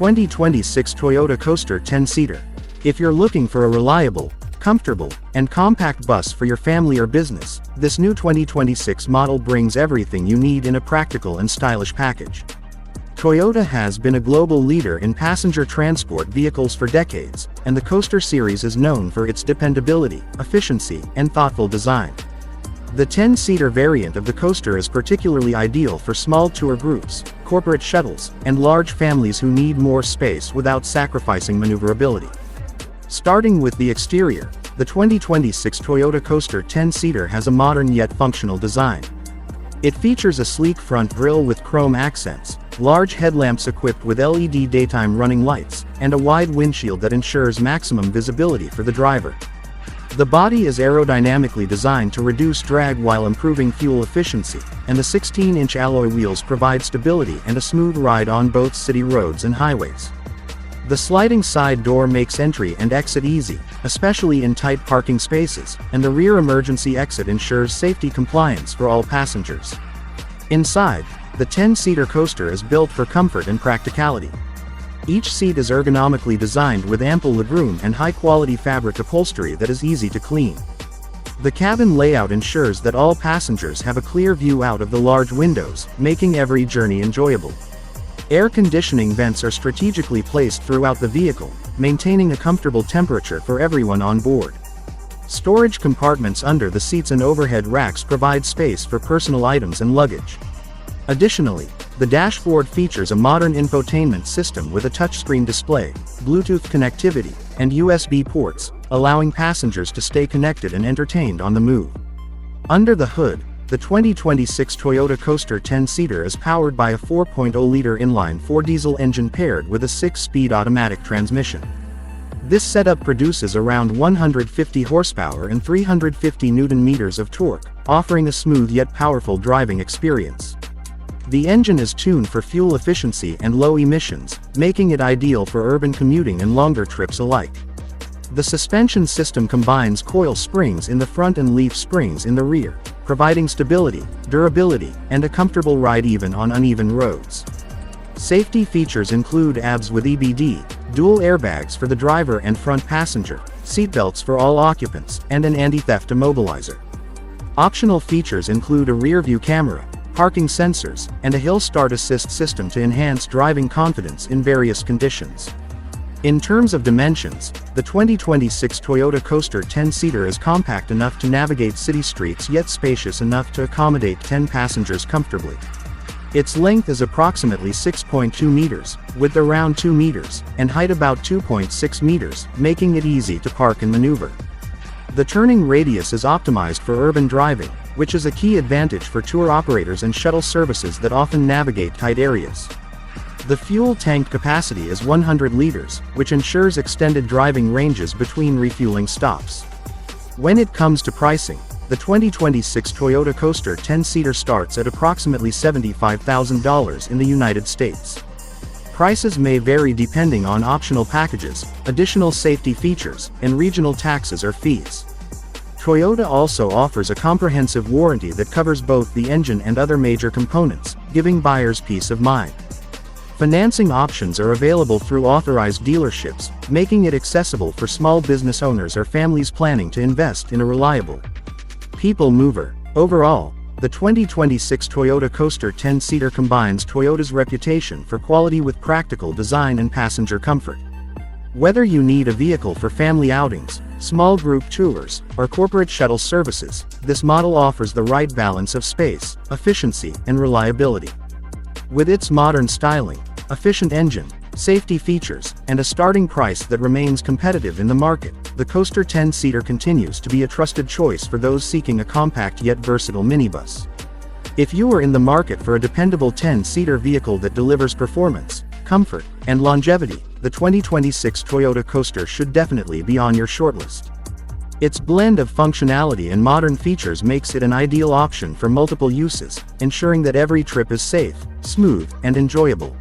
2026 Toyota Coaster 10-seater. If you're looking for a reliable, comfortable, and compact bus for your family or business, this new 2026 model brings everything you need in a practical and stylish package. Toyota has been a global leader in passenger transport vehicles for decades, and the Coaster series is known for its dependability, efficiency, and thoughtful design. The 10-seater variant of the Coaster is particularly ideal for small tour groups, corporate shuttles, and large families who need more space without sacrificing maneuverability. Starting with the exterior, the 2026 Toyota Coaster 10-seater has a modern yet functional design. It features a sleek front grille with chrome accents, large headlamps equipped with LED daytime running lights, and a wide windshield that ensures maximum visibility for the driver. The body is aerodynamically designed to reduce drag while improving fuel efficiency, and the 16-inch alloy wheels provide stability and a smooth ride on both city roads and highways. The sliding side door makes entry and exit easy, especially in tight parking spaces, and the rear emergency exit ensures safety compliance for all passengers. Inside, the 10-seater Coaster is built for comfort and practicality. Each seat is ergonomically designed with ample legroom and high-quality fabric upholstery that is easy to clean. The cabin layout ensures that all passengers have a clear view out of the large windows, making every journey enjoyable. Air conditioning vents are strategically placed throughout the vehicle, maintaining a comfortable temperature for everyone on board. Storage compartments under the seats and overhead racks provide space for personal items and luggage. Additionally, the dashboard features a modern infotainment system with a touchscreen display, Bluetooth connectivity, and USB ports, allowing passengers to stay connected and entertained on the move. Under the hood, the 2026 Toyota Coaster 10-seater is powered by a 4.0-liter inline-4 diesel engine paired with a 6-speed automatic transmission. This setup produces around 150 horsepower and 350 Nm of torque, offering a smooth yet powerful driving experience. The engine is tuned for fuel efficiency and low emissions, making it ideal for urban commuting and longer trips alike. The suspension system combines coil springs in the front and leaf springs in the rear, providing stability, durability, and a comfortable ride even on uneven roads. Safety features include ABS with EBD, dual airbags for the driver and front passenger, seatbelts for all occupants, and an anti-theft immobilizer. Optional features include a rear-view camera, parking sensors, and a hill start assist system to enhance driving confidence in various conditions. In terms of dimensions, the 2026 Toyota Coaster 10-seater is compact enough to navigate city streets yet spacious enough to accommodate 10 passengers comfortably. Its length is approximately 6.2 meters, width around 2 meters, and height about 2.6 meters, making it easy to park and maneuver. The turning radius is optimized for urban driving, which is a key advantage for tour operators and shuttle services that often navigate tight areas. The fuel tank capacity is 100 liters, which ensures extended driving ranges between refueling stops. When it comes to pricing, the 2026 Toyota Coaster 10-seater starts at approximately $75,000 in the United States. Prices may vary depending on optional packages, additional safety features, and regional taxes or fees. Toyota also offers a comprehensive warranty that covers both the engine and other major components, giving buyers peace of mind. Financing options are available through authorized dealerships, making it accessible for small business owners or families planning to invest in a reliable people mover. Overall, the 2026 Toyota Coaster 10-seater combines Toyota's reputation for quality with practical design and passenger comfort. Whether you need a vehicle for family outings, small group tours, or corporate shuttle services, this model offers the right balance of space, efficiency, and reliability. With its modern styling, efficient engine, safety features, and a starting price that remains competitive in the market, the Coaster 10-seater continues to be a trusted choice for those seeking a compact yet versatile minibus. If you are in the market for a dependable 10-seater vehicle that delivers performance, comfort, and longevity, the 2026 Toyota Coaster should definitely be on your shortlist. Its blend of functionality and modern features makes it an ideal option for multiple uses, ensuring that every trip is safe, smooth, and enjoyable.